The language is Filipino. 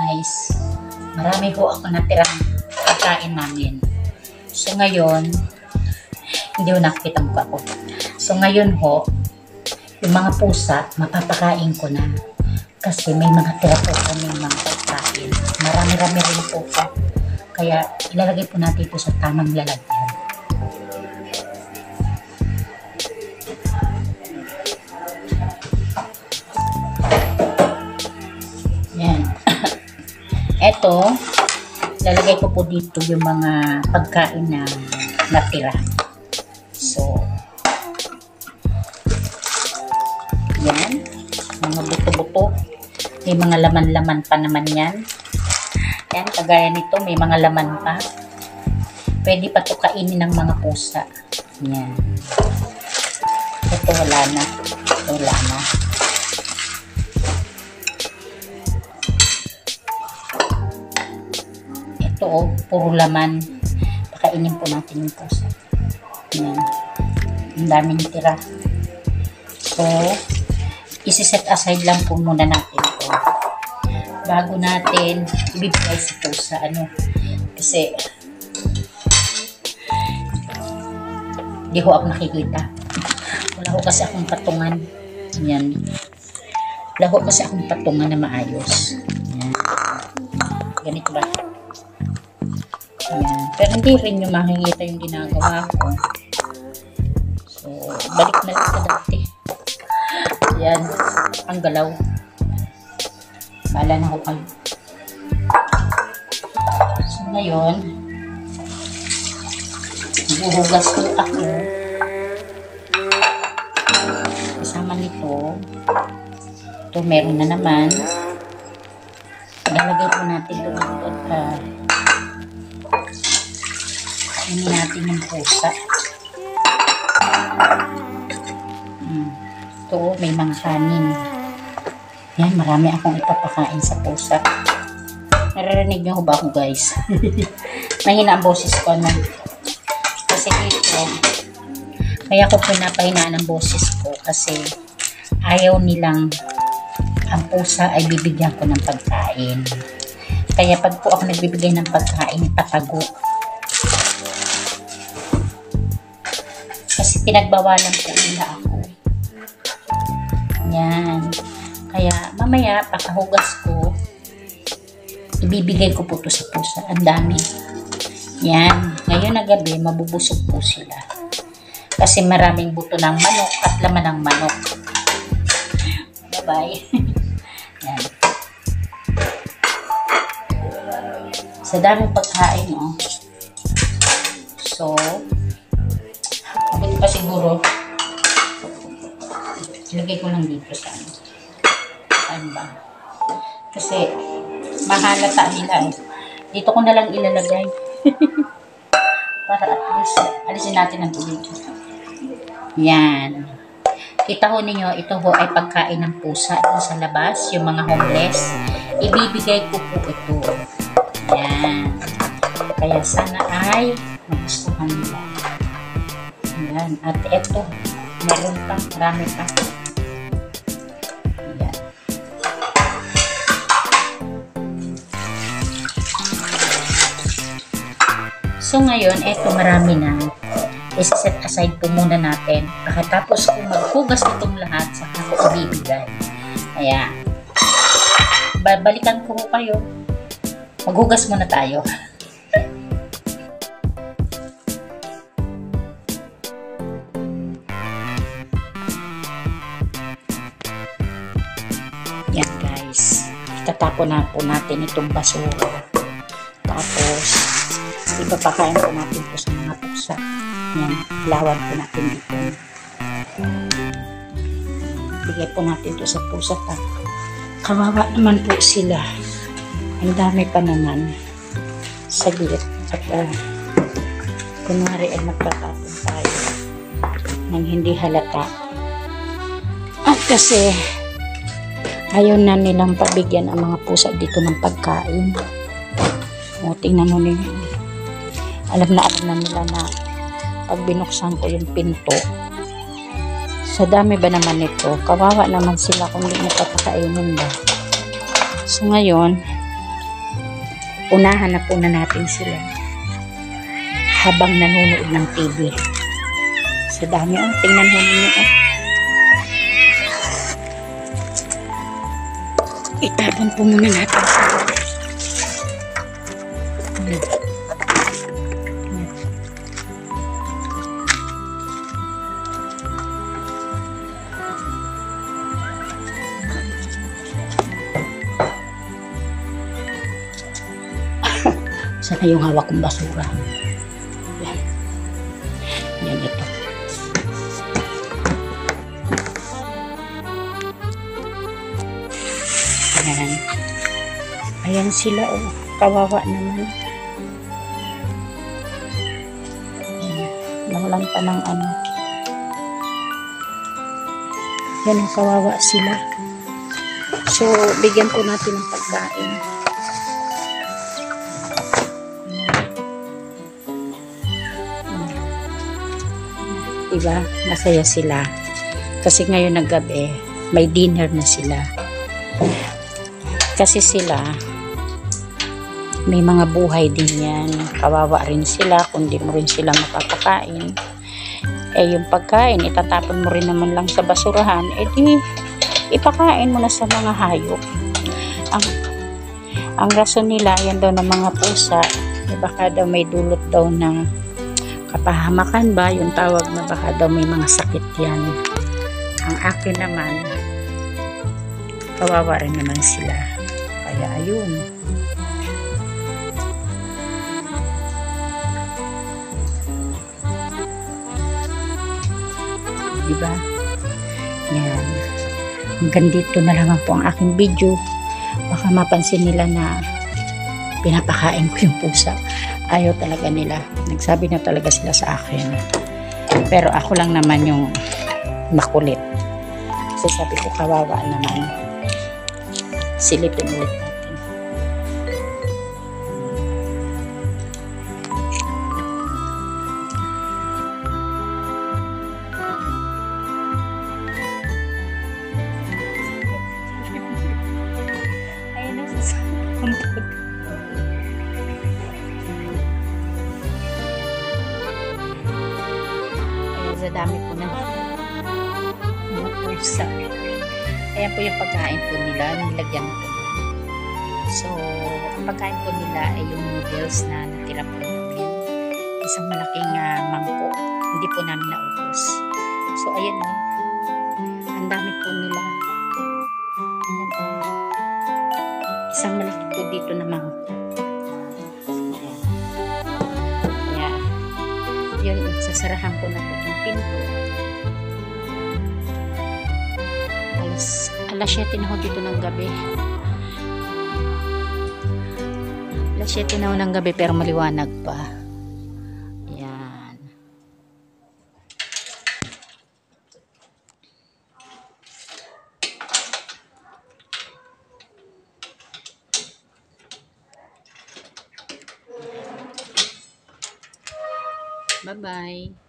guys, marami ho ako natirang pagkain namin. So ngayon, hindi ho nakikita mukha ko. So ngayon ho, yung mga pusa, mapapakain ko na. Kasi may mga tira po kaming mga pagkain. Marami-rami rin po po. Kaya ilalagay po natin ito sa tamang lalagyan. Yan. Eto, lalagay ko po dito yung mga pagkain na natira. So, yan. Mga buto-buto. May mga laman-laman pa naman yan. Yan, kagaya nito, may mga laman pa. Pwede pa ito kainin ng mga pusa. Yan. Ito wala na. Ito wala na. Ito oh, puro laman. Pakainin po natin yung pusa. Yan. Ang daming tira. So, isi-set aside lang po muna natin ito. Bago natin ibibigay sa pusa. Kasi hindi ko ako nakikita. Wala ko kasi akong patungan. Yan. Wala ko kasi akong patungan na maayos. Yan. Ganito ba? Yan. Pero hindi rin yung makikita yung ginagawa ko. So, balik na lang sa dati. Yan. Ang galaw. Bahala na ako kayo. So, ngayon, buhugas ko ako. Kasama nito. Ito, meron na naman. Ilalagay po natin doon. Kainin natin yung pusa. Ito, may mga kanin. Yan, marami akong ipapakain sa pusa. Naririnig niyo ba ako, guys? Mahina ang boses ko na. Kasi dito, kaya ko pinapahinaan ang boses ko kasi ayaw nilang ang pusa ay bibigyan ko ng pagkain. Kaya pag po ako nagbibigay ng pagkain, patago. Kasi pinagbawalan po nila ako. Yan. Kaya mamaya pagkahugas ko, ibibigay ko po ito sa pusa. Ang dami. Yan. Ngayon na gabi, mabubusog po sila. Kasi maraming buto ng manok at laman ng manok. Bye-bye. Yan. Sa daming pagkain, oh. So, abot pa siguro. Ilagay ko lang dito sa ano. Saan ba? Kasi, mahalata nila, eh. Dito ko na lang ilalagay. Para at least, alisin natin ang tubig. Yan. Kita ho ninyo, ito ho ay pagkain ng pusa sa labas, yung mga homeless. Ibibigay ko po ito. Yan. Kaya sana ay magustuhan nila. Yan. At ito, meron pa, marami pa. Yan. So ngayon, ito marami na. I-set aside po muna natin. Pagkatapos kung maghugas itong lahat, saka ko ibibigay. Kaya, balikan ko kayo. Maghugas muna tayo. Yan guys. Itatapon na po natin itong basura. Tapos, ipapakain po natin po sa mga pusa. Yan, lawan po natin dito. Bigay po natin ito sa pusa. Kawawa naman po sila. Ang dami pa naman. Saglit. At kunwari ay magtatapon tayo nang hindi halata. At kasi ayaw na nilang pabigyan ang mga pusa dito ng pagkain. O, tingnan mo ninyo. Alam na nila na pag binuksan ko yung pinto, sa dami ba naman ito, kawawa naman sila kung hindi mo papakainin ba. So ngayon, unahan na po na natin sila habang nanonood ng TV. Sa dami, oh. Tingnan mo ninyo, oh. Itapon po muna natin sila. Sana yung hawak kong basura. Yan. Yan ito. Ayan. Ayan sila, oh. Kawawa naman. Ayan. Nawalan pa ng ano. Yan, oh, kawawa sila. So, bigyan po natin ng pagkain. Diba? Masaya sila. Kasi ngayon ng gabi, may dinner na sila. Kasi sila, may mga buhay din yan. Kawawa rin sila kung di mo rin sila mapapakain. Eh, yung pagkain, itatapon mo rin naman lang sa basurahan, eh di, ipakain mo na sa mga hayop. Ang rason nila, yan daw ng mga pusa, eh, baka daw may dulot daw na kapahamakan ba, yung tawag na baka daw may mga sakit yan. Ang akin naman, kawawa rin naman sila. Kaya ayun. Diba? Yan. Hanggang dito na lang po ang aking video. Baka mapansin nila na pinapakain ko yung pusa. Ayaw talaga nila. Nagsabi na talaga sila sa akin. Pero ako lang naman yung makulit. So sabi ko, kawawa naman. Silipin ulit natin. Ayun na sa sambag. Sa dami po ng mga pusa. Ayan po yung pagkain po nila. Nilagyan po. So, ang pagkain po nila ay yung noodles na natira po namin. Isang malaking mangkok. Hindi po namin naubos. So, ayan o. Ang dami po nila. Ayan o. Isang malaki po dito na mangkok. Yun, sasarahan ko na po yung pinto. Alas 7 na ho dito ng gabi. Alas 7 na ho ng gabi pero maliwanag pa. Yan. Bye-bye.